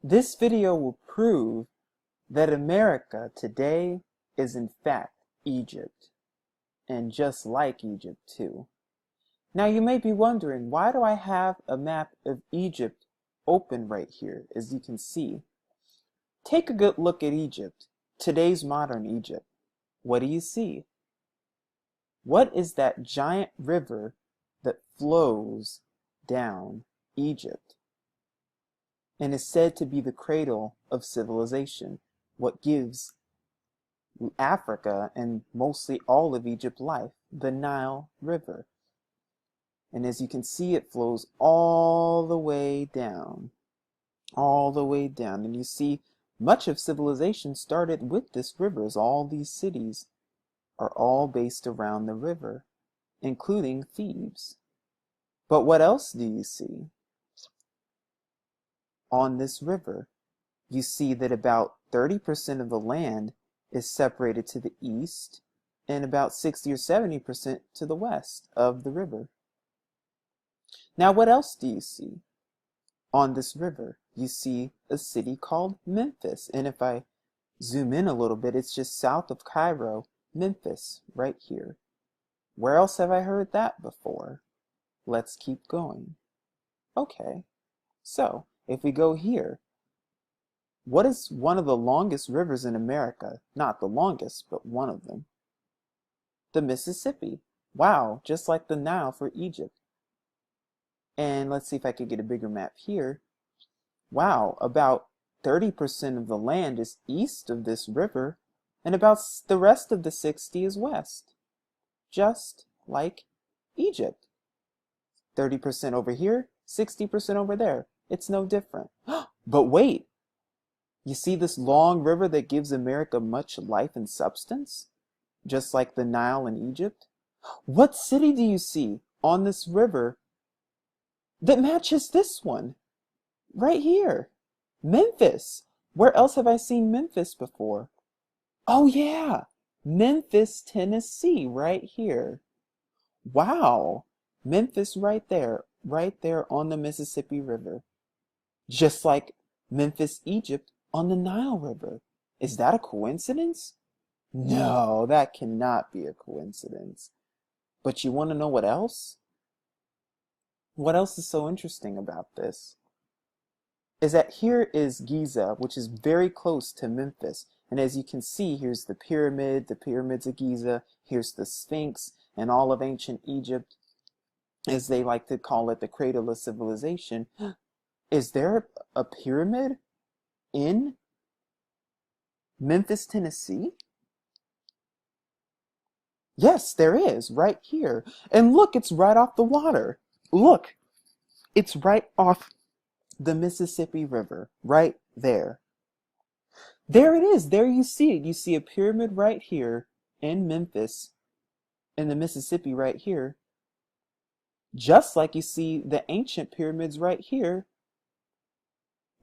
This video will prove that America today is in fact Egypt, and just like Egypt too. Now you may be wondering, why do I have a map of Egypt open right here, as you can see? Take a good look at Egypt, today's modern Egypt. What do you see? What is that giant river that flows down Egypt and is said to be the cradle of civilization, what gives Africa and mostly all of Egypt life? The Nile River. And as you can see, it flows all the way down, and you see much of civilization started with this river, as all these cities are all based around the river, including Thebes. But what else do you see? On this river, you see that about 30% of the land is separated to the east and about 60 or 70% to the west of the river. Now, what else do you see? On this river, you see a city called Memphis. And if I zoom in a little bit, it's just south of Cairo, Memphis, right here. Where else have I heard that before? Let's keep going. Okay, so if we go here, what is one of the longest rivers in America? Not the longest, but one of them. The Mississippi. Wow, just like the Nile for Egypt. And let's see if I could get a bigger map here. Wow, about 30% of the land is east of this river, and about the rest of the 60 is west. Just like Egypt. 30% over here, 60% over there. It's no different. But wait, you see this long river that gives America much life and substance? Just like the Nile in Egypt? What city do you see on this river that matches this one? Right here. Memphis. Where else have I seen Memphis before? Oh yeah, Memphis, Tennessee, right here. Wow. Memphis right there on the Mississippi River. Just like Memphis, Egypt on the Nile River. Is that a coincidence? No, that cannot be a coincidence. But you want to know what else? What else is so interesting about this? Is that here is Giza, which is very close to Memphis. And as you can see, here's the pyramids of Giza, here's the Sphinx, and all of ancient Egypt, as they like to call it, the cradle of civilization. Is there a pyramid in Memphis, Tennessee? Yes, there is, right here. And look, it's right off the water. Look, it's right off the Mississippi River, right there. There it is. There you see it. You see a pyramid right here in Memphis, in the Mississippi right here. Just like you see the ancient pyramids right here,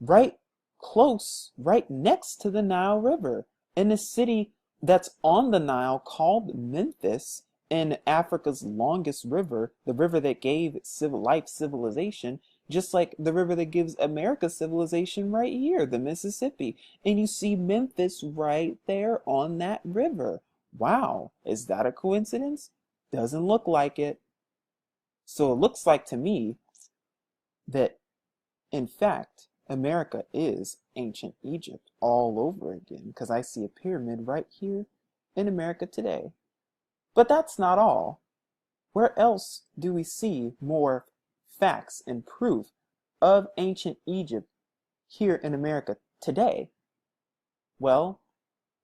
right close, right next to the Nile River, in a city that's on the Nile called Memphis, in Africa's longest river, the river that gave civilization, just like the river that gives America civilization right here, the Mississippi. And you see Memphis right there on that river. Wow, is that a coincidence? Doesn't look like it. So it looks like to me that, in fact, America is ancient Egypt all over again, because I see a pyramid right here in America today. But that's not all. Where else do we see more facts and proof of ancient Egypt here in America today? Well,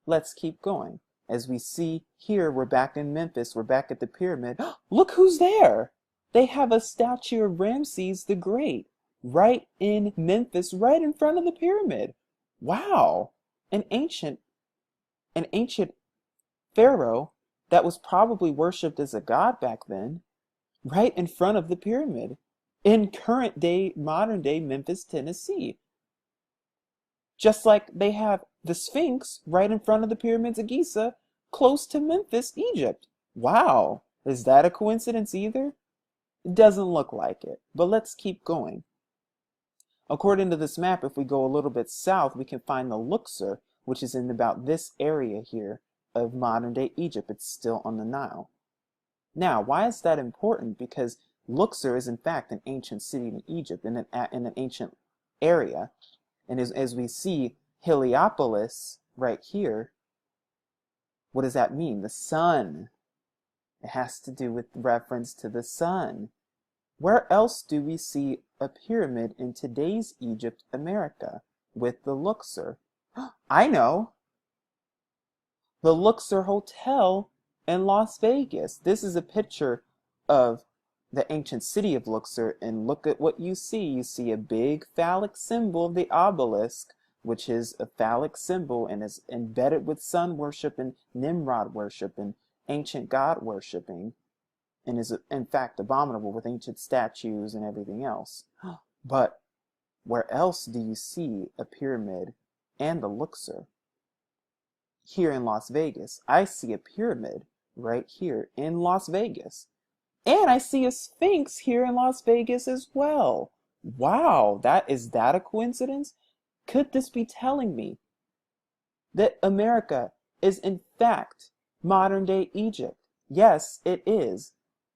let's keep going. As we see here, we're back in Memphis, we're back at the pyramid. Look who's there! They have a statue of Ramses the Great right in Memphis, right in front of the pyramid. Wow! An ancient pharaoh that was probably worshipped as a god back then, right in front of the pyramid, in modern day Memphis, Tennessee. Just like they have the Sphinx right in front of the pyramids of Giza, close to Memphis, Egypt. Wow, is that a coincidence either? It doesn't look like it, but let's keep going. According to this map, if we go a little bit south, we can find the Luxor, which is in about this area here of modern-day Egypt. It's still on the Nile. Now, why is that important? Because Luxor is in fact an ancient city in Egypt, in an ancient area. And as we see Heliopolis right here, what does that mean? The sun. It has to do with reference to the sun. Where else do we see a pyramid in today's Egypt, America, with the Luxor? I know! The Luxor Hotel in Las Vegas. This is a picture of the ancient city of Luxor, and look at what you see. You see a big phallic symbol of the obelisk, which is a phallic symbol and is embedded with sun worship and Nimrod worship and ancient god worshiping, and is in fact abominable with ancient statues and everything else. But where else do you see a pyramid and the Luxor? Here in Las Vegas. I see a pyramid right here in Las Vegas. And I see a Sphinx here in Las Vegas as well. Wow, is that a coincidence? Could this be telling me that America is in fact modern day Egypt? Yes, it is.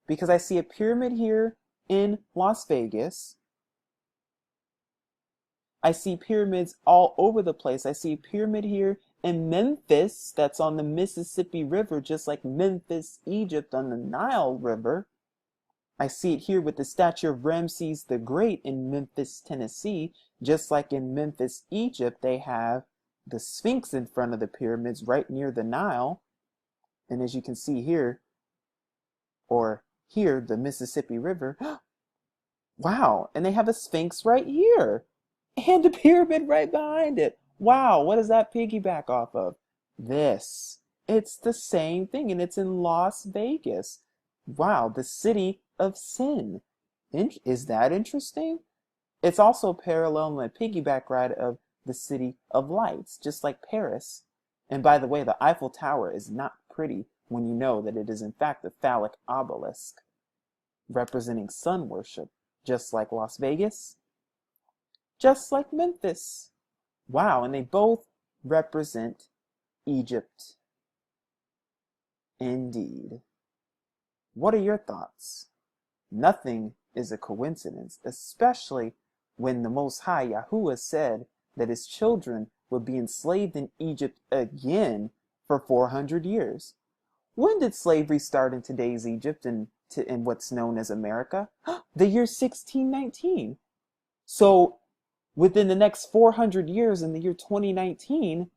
Because I see a pyramid here in Las Vegas. I see pyramids all over the place. I see a pyramid here in Memphis that's on the Mississippi River, just like Memphis, Egypt on the Nile River. I see it here with the statue of Ramses the Great in Memphis, Tennessee. Just like in Memphis, Egypt, they have the Sphinx in front of the pyramids right near the Nile. And as you can see here, or here, the Mississippi River. Wow, and they have a Sphinx right here. And a pyramid right behind it. Wow, what does that piggyback off of? This. It's the same thing, and it's in Las Vegas. Wow, the city of sin. Is that interesting? It's also parallel in the piggyback ride of the city of lights, just like Paris. And by the way, the Eiffel Tower is not pretty when you know that it is in fact a phallic obelisk representing sun worship, just like Las Vegas, just like Memphis. Wow, and they both represent Egypt. Indeed. What are your thoughts? Nothing is a coincidence, especially when the Most High Yahuwah said that his children would be enslaved in Egypt again for 400 years. When did slavery start in today's Egypt and in what's known as America? The year 1619. So within the next 400 years, in the year 2019,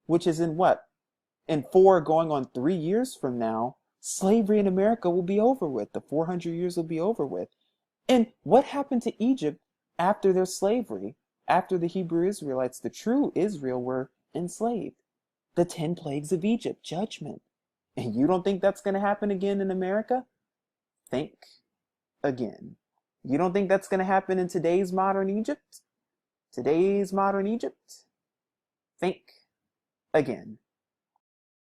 which is in what? In 4 going on 3 years from now, slavery in America will be over with. The 400 years will be over with. And what happened to Egypt after their slavery? After the Hebrew Israelites, the true Israel, were enslaved? The 10 plagues of Egypt, judgment. And you don't think that's going to happen again in America? Think again. You don't think that's going to happen in today's modern Egypt? Today's modern Egypt? Think again.